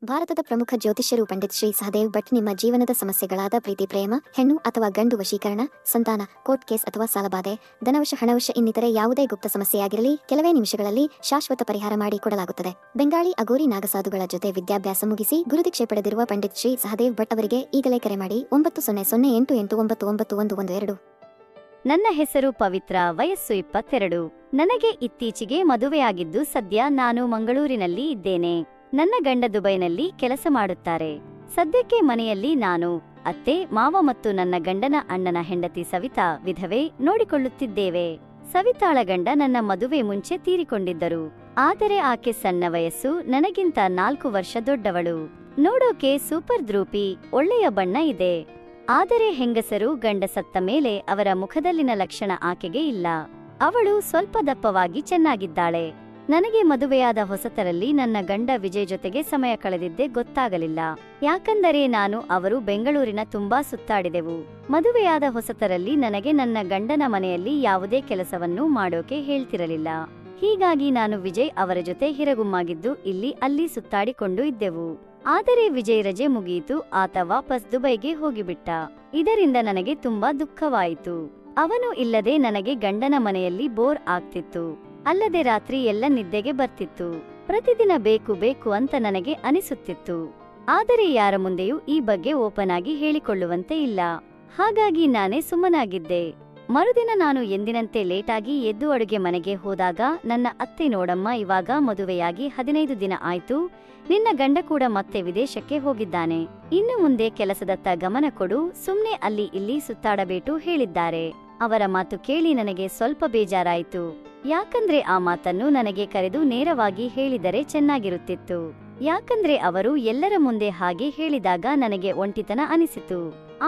ಭಾರತದ ಪ್ರಮುಖ ಜ್ಯೋತಿಷ್ಯರು ಪಂಡಿತ್ ಶ್ರೀ ಸಹದೇವ್ ಭಟ್ ನಿಮ್ಮ ಜೀವನದ ಸಮಸ್ಯೆಗಳಾದ ಪ್ರೀತಿ ಪ್ರೇಮ, ಹೆಣ್ಣು ಅಥವಾ ಗಂಡು ವಶೀಕರಣ, ಸಂತಾನ, ಕೋರ್ಟ್ ಕೇಸ್ ಅಥವಾ ಸಾಲಬಾಧೆ, ಧನವಶ ಹಣವಶ ಇನ್ನಿತರೆ ಯಾವುದೇ ಗುಪ್ತ ಸಮಸ್ಯೆಯಾಗಿರಲಿ ಕೆಲವೇ ನಿಮಿಷಗಳಲ್ಲಿ ಶಾಶ್ವತ ಪರಿಹಾರ ಮಾಡಿ ಕೊಡಲಾಗುತ್ತದೆ. ಬೆಂಗಾಳಿ ಅಗೋರಿ ನಾಗಸಾಧುಗಳ ಜೊತೆ ವಿದ್ಯಾಭ್ಯಾಸ ಮುಗಿಸಿ ಗುರುದೀಕ್ಷೆ ಪಡೆದಿರುವ ಪಂಡಿತ್ ಶ್ರೀ ಸಹದೇವ್ ಭಟ್ ಅವರಿಗೆ ಈಗಲೇ ಕರೆ ಮಾಡಿ 9008889912. ನನ್ನ ಹೆಸರು ಪವಿತ್ರ, ವಯಸ್ಸು 22. ನನಗೆ ಇತ್ತೀಚೆಗೆ ಮದುವೆಯಾಗಿದ್ದು ಸದ್ಯ ನಾನು ಮಂಗಳೂರಿನಲ್ಲಿ ಇದ್ದೇನೆ. ನನ್ನ ಗಂಡ ದುಬೈನಲ್ಲಿ ಕೆಲಸ ಮಾಡುತ್ತಾರೆ. ಸದ್ಯಕ್ಕೆ ಮನೆಯಲ್ಲಿ ನಾನು, ಅತ್ತೆ, ಮಾವ ಮತ್ತು ನನ್ನ ಗಂಡನ ಅಣ್ಣನ ಹೆಂಡತಿ ಸವಿತಾ ವಿಧವೆ ನೋಡಿಕೊಳ್ಳುತ್ತಿದ್ದೇವೆ. ಸವಿತಾಳ ಗಂಡ ನನ್ನ ಮದುವೆ ಮುಂಚೆ ತೀರಿಕೊಂಡಿದ್ದರು. ಆದರೆ ಆಕೆ ಸಣ್ಣ ವಯಸ್ಸು, ನನಗಿಂತ 4 ವರ್ಷ ದೊಡ್ಡವಳು. ನೋಡೋಕೆ ಸೂಪರ್ ದ್ರೂಪಿ, ಒಳ್ಳೆಯ ಬಣ್ಣ ಇದೆ. ಆದರೆ ಹೆಂಗಸರು ಗಂಡ ಸತ್ತ ಮೇಲೆ ಅವರ ಮುಖದಲ್ಲಿನ ಲಕ್ಷಣ ಆಕೆಗೆ ಇಲ್ಲ. ಅವಳು ಸ್ವಲ್ಪ ದಪ್ಪವಾಗಿ ಚೆನ್ನಾಗಿದ್ದಾಳೆ. ನನಗೆ ಮದುವೆಯಾದ ಹೊಸತರಲ್ಲಿ ನನ್ನ ಗಂಡ ವಿಜಯ್ ಜೊತೆಗೆ ಸಮಯ ಕಳೆದಿದ್ದೇ ಗೊತ್ತಾಗಲಿಲ್ಲ. ಯಾಕಂದರೆ ಅವರು ಬೆಂಗಳೂರಿನ ತುಂಬಾ ಸುತ್ತಾಡಿದೆವು. ಮದುವೆಯಾದ ಹೊಸತರಲ್ಲಿ ನನಗೆ ನನ್ನ ಗಂಡನ ಮನೆಯಲ್ಲಿ ಯಾವುದೇ ಕೆಲಸವನ್ನೂ ಮಾಡೋಕೆ ಹೇಳ್ತಿರಲಿಲ್ಲ. ಹೀಗಾಗಿ ನಾನು ವಿಜಯ್ ಅವರ ಜೊತೆ ಹಿರಗುಮ್ಮಾಗಿದ್ದು ಇಲ್ಲಿ ಅಲ್ಲಿ ಸುತ್ತಾಡಿಕೊಂಡು ಇದ್ದೆವು. ಆದರೆ ವಿಜಯ್ ರಜೆ ಮುಗಿಯಿತು, ಆತ ವಾಪಸ್ ದುಬೈಗೆ ಹೋಗಿಬಿಟ್ಟ. ಇದರಿಂದ ನನಗೆ ತುಂಬಾ ದುಃಖವಾಯಿತು. ಅವನು ಇಲ್ಲದೆ ನನಗೆ ಗಂಡನ ಮನೆಯಲ್ಲಿ ಬೋರ್ ಆಗ್ತಿತ್ತು. ಅಲ್ಲದೆ ರಾತ್ರಿ ಎಲ್ಲ ನಿದ್ದೆಗೆ ಬರ್ತಿತ್ತು. ಪ್ರತಿದಿನ ಬೇಕು ಬೇಕು ಅಂತ ನನಗೆ ಅನಿಸುತ್ತಿತ್ತು. ಆದರೆ ಯಾರ ಮುಂದೆಯೂ ಈ ಬಗ್ಗೆ ಓಪನ್ ಆಗಿ ಹೇಳಿಕೊಳ್ಳುವಂತೆ ಇಲ್ಲ. ಹಾಗಾಗಿ ನಾನೇ ಸುಮ್ಮನಾಗಿದ್ದೆ. ಮರುದಿನ ನಾನು ಎಂದಿನಂತೆ ಲೇಟಾಗಿ ಎದ್ದು ಅಡುಗೆ ಮನೆಗೆ ಹೋದಾಗ ನನ್ನ ಅತ್ತೆ, ನೋಡಮ್ಮ, ಇವಾಗ ಮದುವೆಯಾಗಿ 15 ದಿನ ಆಯ್ತು. ನಿನ್ನ ಗಂಡ ಕೂಡ ಮತ್ತೆ ವಿದೇಶಕ್ಕೆ ಹೋಗಿದ್ದಾನೆ. ಇನ್ನು ಮುಂದೆ ಕೆಲಸದತ್ತ ಗಮನ ಕೊಡು, ಸುಮ್ನೆ ಅಲ್ಲಿ ಇಲ್ಲಿ ಸುತ್ತಾಡಬೇಟು ಹೇಳಿದ್ದಾರೆ. ಅವರ ಮಾತು ಕೇಳಿ ನನಗೆ ಸ್ವಲ್ಪ ಬೇಜಾರಾಯಿತು. ಯಾಕಂದ್ರೆ ಆ ಮಾತನ್ನು ನನಗೆ ಕರೆದು ನೇರವಾಗಿ ಹೇಳಿದರೆ ಚೆನ್ನಾಗಿರುತ್ತಿತ್ತು. ಯಾಕಂದ್ರೆ ಅವರು ಎಲ್ಲರ ಮುಂದೆ ಹಾಗೆ ಹೇಳಿದಾಗ ನನಗೆ ಒಂಟಿತನ ಅನಿಸಿತು.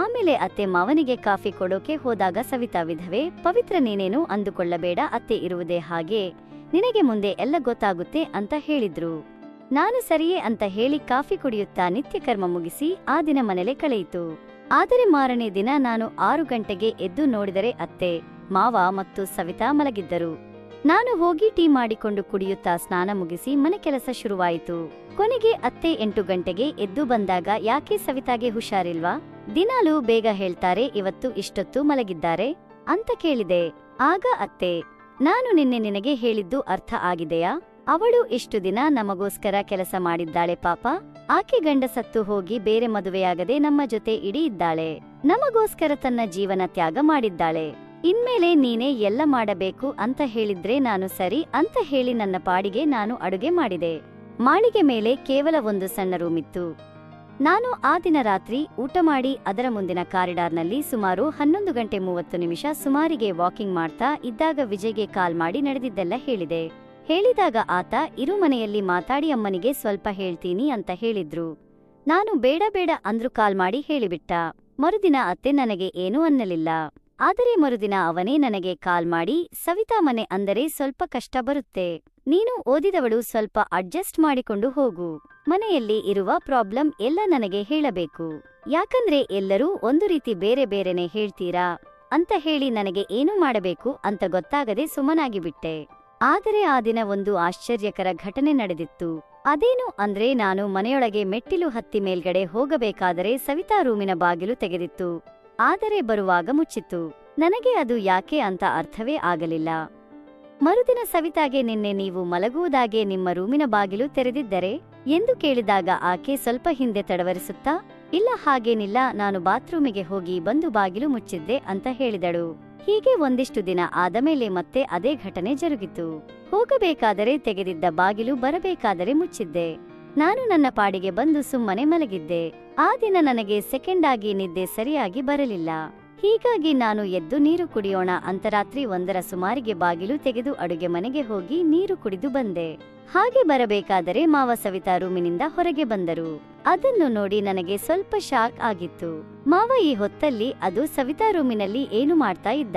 ಆಮೇಲೆ ಅತ್ತೆ ಮಾವನಿಗೆ ಕಾಫಿ ಕೊಡೋಕೆ ಹೋದಾಗ ಸವಿತಾ ವಿಧವೆ, ಪವಿತ್ರ ನೀನೇನು ಅಂದುಕೊಳ್ಳಬೇಡ, ಅತ್ತೆ ಇರುವುದೇ ಹಾಗೆ, ನಿನಗೆ ಮುಂದೆ ಎಲ್ಲ ಗೊತ್ತಾಗುತ್ತೆ ಅಂತ ಹೇಳಿದ್ರು. ನಾನು ಸರಿಯೇ ಅಂತ ಹೇಳಿ ಕಾಫಿ ಕುಡಿಯುತ್ತಾ ನಿತ್ಯ ಕರ್ಮ ಮುಗಿಸಿ ಆ ದಿನ ಮನೆಲೆ ಕಳೆಯಿತು. ಆದರೆ ಮಾರನೇ ದಿನ ನಾನು 6 ಗಂಟೆಗೆ ಎದ್ದು ನೋಡಿದರೆ ಅತ್ತೆ, ಮಾವ ಮತ್ತು ಸವಿತಾ ಮಲಗಿದ್ದರು. ನಾನು ಹೋಗಿ ಟೀ ಮಾಡಿಕೊಂಡು ಕುಡಿಯುತ್ತಾ ಸ್ನಾನ ಮುಗಿಸಿ ಮನೆ ಕೆಲಸ ಶುರುವಾಯಿತು. ಕೊನೆಗೆ ಅತ್ತೆ 8 ಗಂಟೆಗೆ ಎದ್ದು ಬಂದಾಗ, ಯಾಕೆ ಸವಿತಾಗೆ ಹುಷಾರಿಲ್ವಾ? ದಿನಾಲೂ ಬೇಗ ಹೇಳ್ತಾರೆ, ಇವತ್ತು ಇಷ್ಟೊತ್ತು ಮಲಗಿದ್ದಾರೆ ಅಂತ ಕೇಳಿದೆ. ಆಗ ಅತ್ತೆ, ನಾನು ನಿನಗೆ ಹೇಳಿದ್ದು ಅರ್ಥ ಆಗಿದೆಯಾ? ಅವಳು ಇಷ್ಟು ದಿನ ನಮಗೋಸ್ಕರ ಕೆಲಸ ಮಾಡಿದ್ದಾಳೆ ಪಾಪ. ಆಕೆ ಗಂಡ ಸತ್ತು ಹೋಗಿ ಬೇರೆ ಮದುವೆಯಾಗದೆ ನಮ್ಮ ಜೊತೆ ಇಡೀ ಇದ್ದಾಳೆ. ನಮಗೋಸ್ಕರ ತನ್ನ ಜೀವನ ತ್ಯಾಗ ಮಾಡಿದ್ದಾಳೆ. ಇನ್ಮೇಲೆ ನೀನೇ ಎಲ್ಲ ಮಾಡಬೇಕು ಅಂತ ಹೇಳಿದ್ರೆ ನಾನು ಸರಿ ಅಂತ ಹೇಳಿ ನನ್ನ ಪಾಡಿಗೆ ನಾನು ಅಡುಗೆ ಮಾಡಿದೆ. ಮಾಳಿಗೆ ಮೇಲೆ ಕೇವಲ ಒಂದು ಸಣ್ಣ ರೂಮ್ ಇತ್ತು. ನಾನು ಆ ದಿನ ರಾತ್ರಿ ಊಟ ಮಾಡಿ ಅದರ ಮುಂದಿನ ಕಾರಿಡಾರ್ನಲ್ಲಿ ಸುಮಾರು 11 ಗಂಟೆ 30 ನಿಮಿಷ ಸುಮಾರಿಗೆ ವಾಕಿಂಗ್ ಮಾಡ್ತಾ ಇದ್ದಾಗ ವಿಜಯ್ಗೆ ಕಾಲ್ ಮಾಡಿ ನಡೆದಿದ್ದೆಲ್ಲ ಹೇಳಿದೆ. ಹೇಳಿದಾಗ ಆತ ಇರು ಮನೆಯಲ್ಲಿ ಮಾತಾಡಿ ಅಮ್ಮನಿಗೆ ಸ್ವಲ್ಪ ಹೇಳ್ತೀನಿ ಅಂತ ಹೇಳಿದ್ರು. ನಾನು ಬೇಡ ಬೇಡ ಅಂದ್ರು ಕಾಲ್ ಮಾಡಿ ಹೇಳಿಬಿಟ್ಟ. ಮರುದಿನ ಅತ್ತೆ ನನಗೆ ಏನೂ ಅನ್ನಲಿಲ್ಲ. ಆದರೆ ಮರುದಿನ ಅವನೇ ನನಗೆ ಕಾಲ್ ಮಾಡಿ, ಸವಿತಾ ಮನೆ ಅಂದರೆ ಸ್ವಲ್ಪ ಕಷ್ಟ ಬರುತ್ತೆ, ನೀನು ಓದಿದವಳು, ಸ್ವಲ್ಪ ಅಡ್ಜಸ್ಟ್ ಮಾಡಿಕೊಂಡು ಹೋಗು. ಮನೆಯಲ್ಲಿ ಇರುವ ಪ್ರಾಬ್ಲಮ್ ಎಲ್ಲ ನನಗೆ ಹೇಳಬೇಕು. ಯಾಕಂದ್ರೆ ಎಲ್ಲರೂ ಒಂದು ರೀತಿ ಬೇರೆ ಬೇರೆನೆ ಹೇಳ್ತೀರಾ ಅಂತ ಹೇಳಿ ನನಗೆ ಏನು ಮಾಡಬೇಕು ಅಂತ ಗೊತ್ತಾಗದೆ ಸುಮ್ಮನಾಗಿಬಿಟ್ಟೆ. ಆದರೆ ಆ ದಿನ ಒಂದು ಆಶ್ಚರ್ಯಕರ ಘಟನೆ ನಡೆದಿತ್ತು. ಅದೇನು ಅಂದ್ರೆ, ನಾನು ಮನೆಯೊಳಗೆ ಮೆಟ್ಟಿಲು ಹತ್ತಿ ಮೇಲ್ಗಡೆ ಹೋಗಬೇಕಾದರೆ ಸವಿತಾ ರೂಮಿನ ಬಾಗಿಲು ತೆಗೆದಿತ್ತು. ಆದರೆ ಬರುವಾಗ ಮುಚ್ಚಿತ್ತು. ನನಗೆ ಅದು ಯಾಕೆ ಅಂತ ಅರ್ಥವೇ ಆಗಲಿಲ್ಲ. ಮರುದಿನ ಸವಿತಾಗೆ, ನಿನ್ನೆ ನೀವು ಮಲಗುವುದಾಗೆ ನಿಮ್ಮ ರೂಮಿನ ಬಾಗಿಲು ತೆರೆದಿದ್ದರೆ ಎಂದು ಕೇಳಿದಾಗ ಆಕೆ ಸ್ವಲ್ಪ ಹಿಂದೆ ತಡವರಿಸುತ್ತಾ, ಇಲ್ಲ ಹಾಗೇನಿಲ್ಲ, ನಾನು ಬಾತ್ರೂಮಿಗೆ ಹೋಗಿ ಬಂದು ಬಾಗಿಲು ಮುಚ್ಚಿದ್ದೆ ಅಂತ ಹೇಳಿದಳು. ಹೀಗೆ ಒಂದಿಷ್ಟು ದಿನ ಆದಮೇಲೆ ಮತ್ತೆ ಅದೇ ಘಟನೆ ಜರುಗಿತು. ಹೋಗಬೇಕಾದರೆ ತೆಗೆದಿದ್ದ ಬಾಗಿಲು, ಬರಬೇಕಾದರೆ ಮುಚ್ಚಿದ್ದೆ. ನಾನು ನನ್ನ ಪಾಡಿಗೆ ಬಂದು ಸುಮ್ಮನೆ ಮಲಗಿದ್ದೆ. ಆ ದಿನ ನನಗೆ ಸೆಕೆಂಡ್ ಆಗಿ ನಿದ್ದೆ ಸರಿಯಾಗಿ ಬರಲಿಲ್ಲ. ಹೀಗಾಗಿ ನಾನು ಎದ್ದು ನೀರು ಕುಡಿಯೋಣ ಅಂತ ರಾತ್ರಿ 1ರ ಸುಮಾರಿಗೆ ಬಾಗಿಲು ತೆಗೆದು ಅಡುಗೆ ಮನೆಗೆ ಹೋಗಿ ನೀರು ಕುಡಿದು ಬಂದೆ. ಹಾಗೆ ಬರಬೇಕಾದರೆ ಮಾವ ಸವಿತಾ ರೂಮಿನಿಂದ ಹೊರಗೆ ಬಂದರು. ಅದನ್ನು ನೋಡಿ ನನಗೆ ಸ್ವಲ್ಪ ಶಾಕ್ ಆಗಿತ್ತು. ಮಾವ ಈ ಹೊತ್ತಲ್ಲಿ ಅದು ಸವಿತಾ ರೂಮಿನಲ್ಲಿ ಏನು ಮಾಡ್ತಾ ಇದ್ದ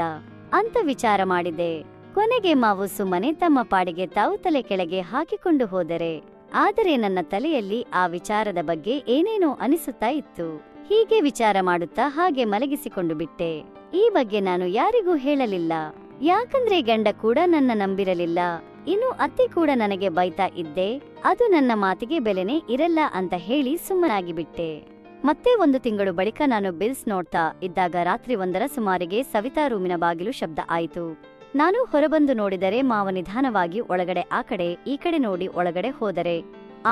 ಅಂತ ವಿಚಾರ ಮಾಡಿದೆ. ಕೊನೆಗೆ ಮಾವು ಸುಮ್ಮನೆ ತಮ್ಮ ಪಾಡಿಗೆ ತಾವು ತಲೆ ಕೆಳಗೆ ಹಾಕಿಕೊಂಡು ಹೋದರೆ. ಆದರೆ ನನ್ನ ತಲೆಯಲ್ಲಿ ಆ ವಿಚಾರದ ಬಗ್ಗೆ ಏನೇನೋ ಅನಿಸುತ್ತಾ ಇತ್ತು. ಹೀಗೆ ವಿಚಾರ ಮಾಡುತ್ತಾ ಹಾಗೆ ಮಲಗಿಸಿಕೊಂಡು ಬಿಟ್ಟೆ. ಈ ಬಗ್ಗೆ ನಾನು ಯಾರಿಗೂ ಹೇಳಲಿಲ್ಲ. ಯಾಕಂದ್ರೆ ಗಂಡ ಕೂಡ ನನ್ನ ನಂಬಿರಲಿಲ್ಲ. ಇನ್ನು ಅತ್ತೆ ಕೂಡ ನನಗೆ ಬೈತಾ ಇದ್ದೆ. ಅದು ನನ್ನ ಮಾತಿಗೆ ಬೆಲೆನೇ ಇರಲ್ಲ ಅಂತ ಹೇಳಿ ಸುಮ್ಮನಾಗಿ ಬಿಟ್ಟೆ. ಮತ್ತೆ 1 ತಿಂಗಳು ಬಳಿಕ ನಾನು ಬಿಲ್ಸ್ ನೋಡ್ತಾ ಇದ್ದಾಗ ರಾತ್ರಿ 1ರ ಸುಮಾರಿಗೆ ಸವಿತಾ ರೂಮಿನ ಬಾಗಿಲು ಶಬ್ದ ಆಯಿತು. ನಾನು ಹೊರಬಂದು ನೋಡಿದರೆ ಮಾವ ನಿಧಾನವಾಗಿ ಒಳಗಡೆ ಆ ಕಡೆ ಈ ಕಡೆ ನೋಡಿ ಒಳಗಡೆ ಹೋದರೆ.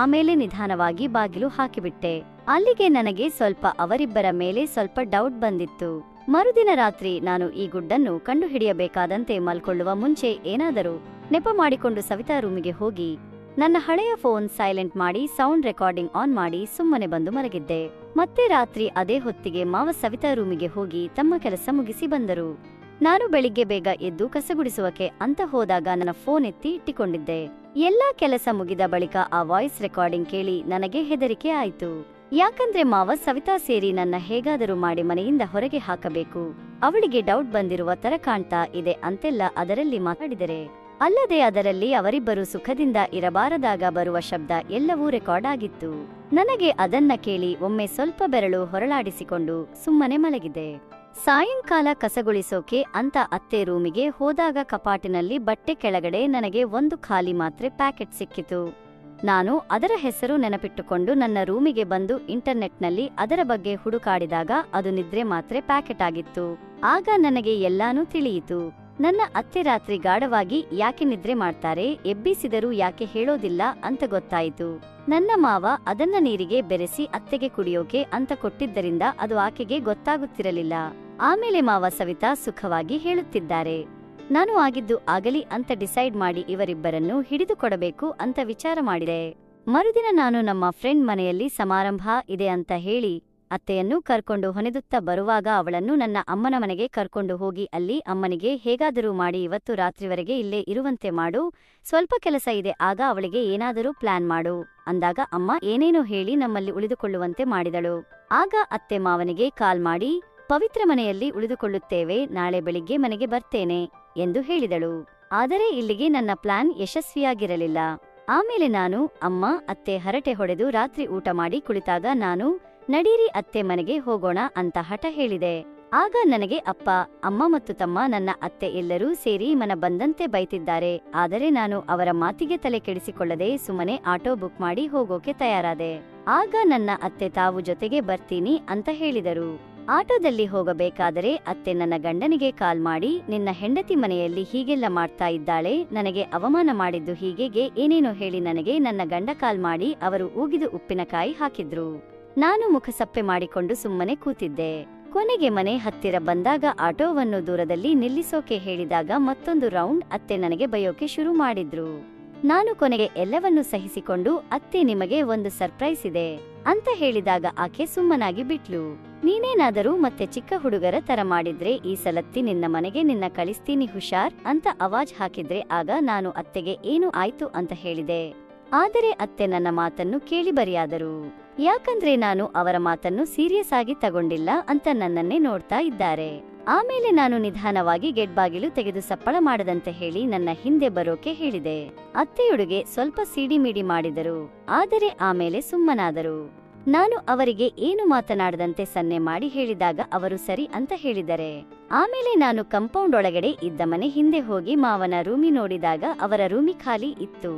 ಆಮೇಲೆ ನಿಧಾನವಾಗಿ ಬಾಗಿಲು ಹಾಕಿಬಿಟ್ಟೆ. ಅಲ್ಲಿಗೆ ನನಗೆ ಸ್ವಲ್ಪ ಅವರಿಬ್ಬರ ಮೇಲೆ ಸ್ವಲ್ಪ ಡೌಟ್ ಬಂದಿತ್ತು. ಮರುದಿನ ರಾತ್ರಿ ನಾನು ಈ ಗುಡ್ಡನ್ನು ಕಂಡುಹಿಡಿಯಬೇಕಾದಂತೆ ಮಲ್ಕೊಳ್ಳುವ ಮುಂಚೆ ಏನಾದರೂ ನೆಪ ಮಾಡಿಕೊಂಡು ಸವಿತಾ ರೂಮಿಗೆ ಹೋಗಿ ನನ್ನ ಹಳೆಯ ಫೋನ್ ಸೈಲೆಂಟ್ ಮಾಡಿ ಸೌಂಡ್ ರೆಕಾರ್ಡಿಂಗ್ ಆನ್ ಮಾಡಿ ಸುಮ್ಮನೆ ಬಂದು ಮಲಗಿದ್ದೆ. ಮತ್ತೆ ರಾತ್ರಿ ಅದೇ ಹೊತ್ತಿಗೆ ಮಾವ ಸವಿತಾ ರೂಮಿಗೆ ಹೋಗಿ ತಮ್ಮ ಕೆಲಸ ಮುಗಿಸಿ ಬಂದರು. ನಾನು ಬೆಳಿಗ್ಗೆ ಬೇಗ ಎದ್ದು ಕಸಗುಡಿಸುವಕ್ಕೆ ಅಂತ ಹೋದಾಗ ನನ್ನ ಫೋನ್ ಎತ್ತಿ ಇಟ್ಟಿಕೊಂಡಿದ್ದೆ. ಎಲ್ಲಾ ಕೆಲಸ ಮುಗಿದ ಬಳಿಕ ಆ ವಾಯ್ಸ್ ರೆಕಾರ್ಡಿಂಗ್ ಕೇಳಿ ನನಗೆ ಹೆದರಿಕೆ ಆಯ್ತು. ಯಾಕಂದ್ರೆ ಮಾವ ಸವಿತಾ ಸೇರಿ ನನ್ನ ಹೇಗಾದರೂ ಮಾಡಿ ಮನೆಯಿಂದ ಹೊರಗೆ ಹಾಕಬೇಕು, ಅವಳಿಗೆ ಡೌಟ್ ಬಂದಿರುವ ತರ ಕಾಣ್ತಾ ಇದೆ ಅಂತೆಲ್ಲ ಅದರಲ್ಲಿ ಮಾತಾಡಿದರೆ. ಅಲ್ಲದೆ ಅದರಲ್ಲಿ ಅವರಿಬ್ಬರು ಸುಖದಿಂದ ಇರಬಾರದಾಗ ಬರುವ ಶಬ್ದ ಎಲ್ಲವೂ ರೆಕಾರ್ಡ್ ಆಗಿತ್ತು. ನನಗೆ ಅದನ್ನ ಕೇಳಿ ಒಮ್ಮೆ ಸ್ವಲ್ಪ ಬೆರಳು ಹೊರಳಾಡಿಸಿಕೊಂಡು ಸುಮ್ಮನೆ ಮಲಗಿದೆ. ಸಾಯಂಕಾಲ ಕಸಗುಳಿಸೋಕೆ ಅಂತ ಅತ್ತೆ ರೂಮಿಗೆ ಹೋದಾಗ ಕಪಾಟಿನಲ್ಲಿ ಬಟ್ಟೆ ಕೆಳಗಡೆ ನನಗೆ 1 ಖಾಲಿ ಮಾತ್ರೆ ಪ್ಯಾಕೆಟ್ ಸಿಕ್ಕಿತು. ನಾನು ಅದರ ಹೆಸರು ನೆನಪಿಟ್ಟುಕೊಂಡು ನನ್ನ ರೂಮಿಗೆ ಬಂದು ಇಂಟರ್ನೆಟ್ನಲ್ಲಿ ಅದರ ಬಗ್ಗೆ ಹುಡುಕಾಡಿದಾಗ ಅದು ನಿದ್ರೆ ಮಾತ್ರೆ ಪ್ಯಾಕೆಟ್ ಆಗಿತ್ತು. ಆಗ ನನಗೆ ಎಲ್ಲಾನೂ ತಿಳಿಯಿತು. ನನ್ನ ಅತ್ತೆ ರಾತ್ರಿ ಗಾಢವಾಗಿ ಯಾಕೆ ನಿದ್ರೆ ಮಾಡ್ತಾರೆ, ಎಬ್ಬಿಸಿದರೂ ಯಾಕೆ ಹೇಳೋದಿಲ್ಲ ಅಂತ ಗೊತ್ತಾಯಿತು. ನನ್ನ ಮಾವ ಅದನ್ನ ನೀರಿಗೆ ಬೆರೆಸಿ ಅತ್ತೆಗೆ ಕುಡಿಯೋಕೆ ಅಂತ ಕೊಟ್ಟಿದ್ದರಿಂದ ಅದು ಆಕೆಗೆ ಗೊತ್ತಾಗುತ್ತಿರಲಿಲ್ಲ. ಆಮೇಲೆ ಮಾವ ಸವಿತಾ ಸುಖವಾಗಿ ಹೇಳುತ್ತಿದ್ದಾರೆ. ನಾನು ಆಗಿದ್ದು ಆಗಲಿ ಅಂತ ಡಿಸೈಡ್ ಮಾಡಿ ಇವರಿಬ್ಬರನ್ನು ಹಿಡಿದುಕೊಡಬೇಕು ಅಂತ ವಿಚಾರ ಮಾಡಿದೆ. ಮರುದಿನ ನಾನು ನಮ್ಮ ಫ್ರೆಂಡ್ ಮನೆಯಲ್ಲಿ ಸಮಾರಂಭ ಇದೆ ಅಂತ ಹೇಳಿ ಅತ್ತೆಯನ್ನು ಕರ್ಕೊಂಡು ಹೊನೆದುತ್ತಾ ಬರುವಾಗ ಅವಳನ್ನು ನನ್ನ ಅಮ್ಮನ ಮನೆಗೆ ಕರ್ಕೊಂಡು ಹೋಗಿ ಅಲ್ಲಿ ಅಮ್ಮನಿಗೆ ಹೇಗಾದರೂ ಮಾಡಿ ಇವತ್ತು ರಾತ್ರಿವರೆಗೆ ಇಲ್ಲೇ ಇರುವಂತೆ ಮಾಡು, ಸ್ವಲ್ಪ ಕೆಲಸ ಇದೆ, ಆಗ ಅವಳಿಗೆ ಏನಾದರೂ ಪ್ಲಾನ್ ಮಾಡು ಅಂದಾಗ ಅಮ್ಮ ಏನೇನೋ ಹೇಳಿ ನಮ್ಮಲ್ಲಿ ಉಳಿದುಕೊಳ್ಳುವಂತೆ ಮಾಡಿದಳು. ಆಗ ಅತ್ತೆ ಮಾವನಿಗೆ ಕಾಲ್ ಮಾಡಿ ಪವಿತ್ರ ಮನೆಯಲ್ಲಿ ಉಳಿದುಕೊಳ್ಳುತ್ತೇವೆ, ನಾಳೆ ಬೆಳಿಗ್ಗೆ ಮನೆಗೆ ಬರ್ತೇನೆ ಎಂದು ಹೇಳಿದಳು. ಆದರೆ ಇಲ್ಲಿಗೆ ನನ್ನ ಪ್ಲಾನ್ ಯಶಸ್ವಿಯಾಗಿರಲಿಲ್ಲ. ಆಮೇಲೆ ನಾನು ಅಮ್ಮ ಅತ್ತೆ ಹರಟೆ ಹೊಡೆದು ರಾತ್ರಿ ಊಟ ಮಾಡಿ ಕುಳಿತಾಗ ನಾನು ನಡೀರಿ ಅತ್ತೆ ಮನೆಗೆ ಹೋಗೋಣ ಅಂತ ಹಠ ಹೇಳಿದೆ. ಆಗ ನನಗೆ ಅಪ್ಪ ಅಮ್ಮ ಮತ್ತು ತಮ್ಮ ನನ್ನ ಅತ್ತೆ ಎಲ್ಲರೂ ಸೇರಿ ಮನ ಬಂದಂತೆ ಬೈತಿದ್ದಾರೆ. ಆದರೆ ನಾನು ಅವರ ಮಾತಿಗೆ ತಲೆ ಕೆಡಿಸಿಕೊಳ್ಳದೆ ಸುಮ್ಮನೆ ಆಟೋ ಬುಕ್ ಮಾಡಿ ಹೋಗೋಕೆ ತಯಾರಾದೆ. ಆಗ ನನ್ನ ಅತ್ತೆ ತಾವು ಜೊತೆಗೆ ಬರ್ತೀನಿ ಅಂತ ಹೇಳಿದರು. ಆಟೋದಲ್ಲಿ ಹೋಗಬೇಕಾದರೆ ಅತ್ತೆ ನನ್ನ ಗಂಡನಿಗೆ ಕಾಲ್ ಮಾಡಿ ನಿನ್ನ ಹೆಂಡತಿ ಮನೆಯಲ್ಲಿ ಹೀಗೆಲ್ಲ ಮಾಡ್ತಾ ಇದ್ದಾಳೆ, ನನಗೆ ಅವಮಾನ ಮಾಡಿದ್ದು ಹೀಗೆಗೆ ಏನೇನೋ ಹೇಳಿ ನನಗೆ ನನ್ನ ಗಂಡ ಕಾಲ್ ಮಾಡಿ ಅವರು ಊಗಿದು ಉಪ್ಪಿನಕಾಯಿ ಹಾಕಿದ್ರು. ನಾನು ಮುಖಸಪ್ಪೆ ಮಾಡಿಕೊಂಡು ಸುಮ್ಮನೆ ಕೂತಿದ್ದೆ. ಕೊನೆಗೆ ಮನೆ ಹತ್ತಿರ ಬಂದಾಗ ಆಟೋವನ್ನು ದೂರದಲ್ಲಿ ನಿಲ್ಲಿಸೋಕೆ ಹೇಳಿದಾಗ ಮತ್ತೊಂದು ರೌಂಡ್ ಅತ್ತೆ ನನಗೆ ಬಯೋಕೆ ಶುರು ಮಾಡಿದ್ರು. ನಾನು ಕೊನೆಗೆ ಎಲ್ಲವನ್ನೂ ಸಹಿಸಿಕೊಂಡು ಅತ್ತೆ ನಿಮಗೆ ಒಂದು ಸರ್ಪ್ರೈಸ್ ಇದೆ ಅಂತ ಹೇಳಿದಾಗ ಆಕೆ ಸುಮ್ಮನಾಗಿ ಬಿಟ್ಲು. ನೀನೇನಾದರೂ ಮತ್ತೆ ಚಿಕ್ಕ ಹುಡುಗರ ತರ ಮಾಡಿದ್ರೆ ಈ ಸಲತ್ತಿ ನಿನ್ನ ಮನೆಗೆ ನಿನ್ನ ಕಳಿಸ್ತೀನಿ ಹುಷಾರ್ ಅಂತ ಅವಾಜ್ ಹಾಕಿದ್ರೆ ಆಗ ನಾನು ಅತ್ತೆಗೆ ಏನು ಆಯ್ತು ಅಂತ ಹೇಳಿದೆ. ಆದರೆ ಅತ್ತೆ ನನ್ನ ಮಾತನ್ನು ಕೇಳಿ ಬರಿಯಾದರು. ಯಾಕಂದ್ರೆ ನಾನು ಅವರ ಮಾತನ್ನು ಸೀರಿಯಸ್ ಆಗಿ ತಗೊಂಡಿಲ್ಲ ಅಂತ ನನ್ನನ್ನೇ ನೋಡ್ತಾ ಇದ್ದಾರೆ. ಆಮೇಲೆ ನಾನು ನಿಧಾನವಾಗಿ ಗೇಟ್ ಬಾಗಿಲು ತೆಗೆದು ಸಪ್ಪಳ ಮಾಡದಂತೆ ಹೇಳಿ ನನ್ನ ಹಿಂದೆ ಬರೋಕೆ ಹೇಳಿದೆ. ಅತ್ತೆಯೊಡುಗೆ ಸ್ವಲ್ಪ ಸಿಡಿಮಿಡಿ ಮಾಡಿದರು, ಆದರೆ ಆಮೇಲೆ ಸುಮ್ಮನಾದರು. ನಾನು ಅವರಿಗೆ ಏನು ಮಾತನಾಡದಂತೆ ಸನ್ನೆ ಮಾಡಿ ಹೇಳಿದಾಗ ಅವರು ಸರಿ ಅಂತ ಹೇಳಿದರೆ. ಆಮೇಲೆ ನಾನು ಕಂಪೌಂಡ್ ಒಳಗಡೆ ಇದ್ದ ಮನೆ ಹಿಂದೆ ಹೋಗಿ ಮಾವನ ರೂಮಿ ನೋಡಿದಾಗ ಅವರ ರೂಮಿ ಖಾಲಿ ಇತ್ತು.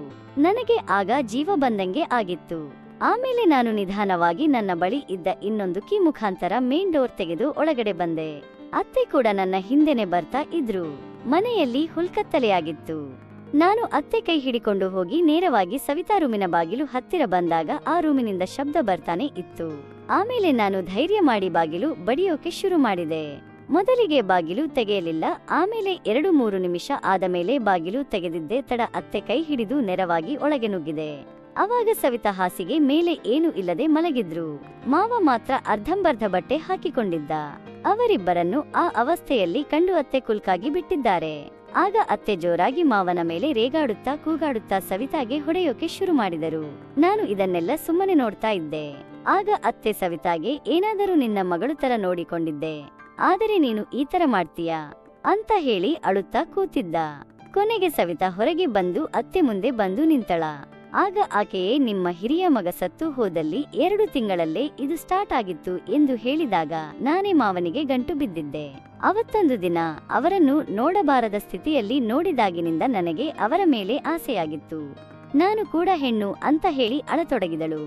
ನನಗೆ ಆಗ ಜೀವ ಬಂದಂಗೆ ಆಗಿತ್ತು. ಆಮೇಲೆ ನಾನು ನಿಧಾನವಾಗಿ ನನ್ನ ಬಳಿ ಇದ್ದ ಇನ್ನೊಂದು ಕೀ ಮುಖಾಂತರ ಮೇನ್ ಡೋರ್ ತೆಗೆದು ಒಳಗಡೆ ಬಂದೆ. ಅತ್ತೆ ಕೂಡ ನನ್ನ ಹಿಂದೆನೆ ಬರ್ತಾ ಇದ್ರು. ಮನೆಯಲ್ಲಿ ಹುಲ್ಕತ್ತಲೆಯಾಗಿತ್ತು. ನಾನು ಅತ್ತೆ ಕೈ ಹಿಡಿಕೊಂಡು ಹೋಗಿ ನೇರವಾಗಿ ಸವಿತಾ ರೂಮಿನ ಬಾಗಿಲು ಹತ್ತಿರ ಬಂದಾಗ ಆ ರೂಮಿನಿಂದ ಶಬ್ದ ಬರ್ತಾನೆ ಇತ್ತು. ಆಮೇಲೆ ನಾನು ಧೈರ್ಯ ಮಾಡಿ ಬಾಗಿಲು ಬಡಿಯೋಕೆ ಶುರು ಮಾಡಿದೆ. ಮೊದಲಿಗೆ ಬಾಗಿಲು ತೆಗೆಯಲಿಲ್ಲ. ಆಮೇಲೆ 2-3 ನಿಮಿಷ ಆದ ಮೇಲೆ ಬಾಗಿಲು ತೆಗೆದಿದ್ದೆ ತಡ ಅತ್ತೆ ಕೈ ಹಿಡಿದು ನೇರವಾಗಿ ಒಳಗೆ ನುಗ್ಗಿದೆ. ಅವಾಗ ಸವಿತಾ ಹಾಸಿಗೆ ಮೇಲೆ ಏನು ಇಲ್ಲದೆ ಮಲಗಿದ್ರು. ಮಾವ ಮಾತ್ರ ಅರ್ಧಂಬರ್ಧ ಬಟ್ಟೆ ಹಾಕಿಕೊಂಡಿದ್ದ. ಅವರಿಬ್ಬರನ್ನು ಆ ಅವಸ್ಥೆಯಲ್ಲಿ ಕಂಡು ಅತ್ತೆ ಕುಲ್ಕಾಗಿ ಬಿಟ್ಟಿದ್ದಾರೆ. ಆಗ ಅತ್ತೆ ಜೋರಾಗಿ ಮಾವನ ಮೇಲೆ ರೇಗಾಡುತ್ತಾ ಕೂಗಾಡುತ್ತಾ ಸವಿತಾಗೆ ಹೊಡೆಯೋಕೆ ಶುರು ಮಾಡಿದರು. ನಾನು ಇದನ್ನೆಲ್ಲ ಸುಮ್ಮನೆ ನೋಡ್ತಾ ಇದ್ದೆ. ಆಗ ಅತ್ತೆ ಸವಿತಾಗೆ ಏನಾದರೂ ನಿನ್ನ ಮಗಳು ತರ ನೋಡಿಕೊಂಡಿದ್ದೆ, ಆದರೆ ನೀನು ಈ ತರ ಮಾಡ್ತೀಯಾ ಅಂತ ಹೇಳಿ ಅಳುತ್ತಾ ಕೂತಿದ್ದ. ಕೊನೆಗೆ ಸವಿತಾ ಹೊರಗೆ ಬಂದು ಅತ್ತೆ ಮುಂದೆ ಬಂದು ನಿಂತಳ. ಆಗ ಆಕೆಯೇ ನಿಮ್ಮ ಹಿರಿಯ ಮಗ ಸತ್ತು ಹೋದಲ್ಲಿ 2 ತಿಂಗಳಲ್ಲೇ ಇದು ಸ್ಟಾರ್ಟ್ ಆಗಿತ್ತು ಎಂದು ಹೇಳಿದಾಗ ನಾನೇ ಮಾವನಿಗೆ ಗಂಟು ಬಿದ್ದಿದ್ದೆ. ಅವತ್ತೊಂದು ದಿನ ಅವರನ್ನು ನೋಡಬಾರದ ಸ್ಥಿತಿಯಲ್ಲಿ ನೋಡಿದಾಗಿನಿಂದ ನನಗೆ ಅವರ ಮೇಲೆ ಆಸೆಯಾಗಿತ್ತು. ನಾನು ಕೂಡ ಹೆಣ್ಣು ಅಂತ ಹೇಳಿ ಅಳತೊಡಗಿದಳು.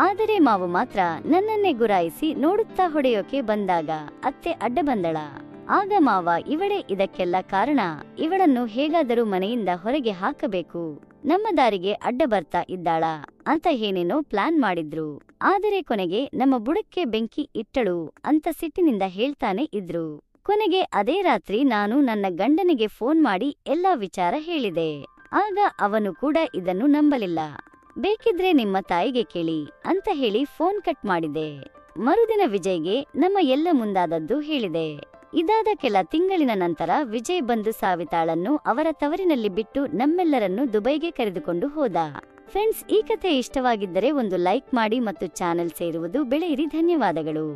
ಆದರೆ ಮಾವು ಮಾತ್ರ ನನ್ನನ್ನೇ ಗುರಾಯಿಸಿ ನೋಡುತ್ತಾ ಹೊಡೆಯೋಕೆ ಬಂದಾಗ ಅತ್ತೆ ಅಡ್ಡ ಬಂದಳ. ಆಗ ಮಾವ ಇವಳೇ ಇದಕ್ಕೆಲ್ಲ ಕಾರಣ, ಇವಳನ್ನು ಹೇಗಾದರೂ ಮನೆಯಿಂದ ಹೊರಗೆ ಹಾಕಬೇಕು, ನಮ್ಮ ದಾರಿಗೆ ಅಡ್ಡ ಬರ್ತಾ ಇದ್ದಾಳ ಅಂತ ಏನೇನೋ ಪ್ಲಾನ್ ಮಾಡಿದ್ರು. ಆದರೆ ಕೊನೆಗೆ ನಮ್ಮ ಬುಡಕ್ಕೆ ಬೆಂಕಿ ಇಟ್ಟಳು ಅಂತ ಸಿಟ್ಟಿನಿಂದ ಹೇಳ್ತಾನೆ ಇದ್ರು. ಕೊನೆಗೆ ಅದೇ ರಾತ್ರಿ ನಾನು ನನ್ನ ಗಂಡನಿಗೆ ಫೋನ್ ಮಾಡಿ ಎಲ್ಲಾ ವಿಚಾರ ಹೇಳಿದೆ. ಆಗ ಅವನು ಕೂಡ ಇದನ್ನು ನಂಬಲಿಲ್ಲ. ಬೇಕಿದ್ರೆ ನಿಮ್ಮ ತಾಯಿಗೆ ಕೇಳಿ ಅಂತ ಹೇಳಿ ಫೋನ್ ಕಟ್ ಮಾಡಿದೆ. ಮರುದಿನ ವಿಜಯ್ಗೆ ನಮ್ಮ ಎಲ್ಲ ಮುಂದಾದದ್ದು ಹೇಳಿದೆ. ಇದಾದ ಕೆಲ ತಿಂಗಳಿನ ನಂತರ ವಿಜಯ್ ಬಂದು ಸಾವಿತಾಳನ್ನು ಅವರ ತವರಿನಲ್ಲಿ ಬಿಟ್ಟು ನಮ್ಮೆಲ್ಲರನ್ನು ದುಬೈಗೆ ಕರೆದುಕೊಂಡು ಹೋದ. ಫ್ರೆಂಡ್ಸ್, ಈ ಕಥೆ ಇಷ್ಟವಾಗಿದ್ದರೆ ಒಂದು ಲೈಕ್ ಮಾಡಿ ಮತ್ತು ಚಾನೆಲ್ ಸೇರುವುದು ಬೆಳೆಯಿರಿ. ಧನ್ಯವಾದಗಳು.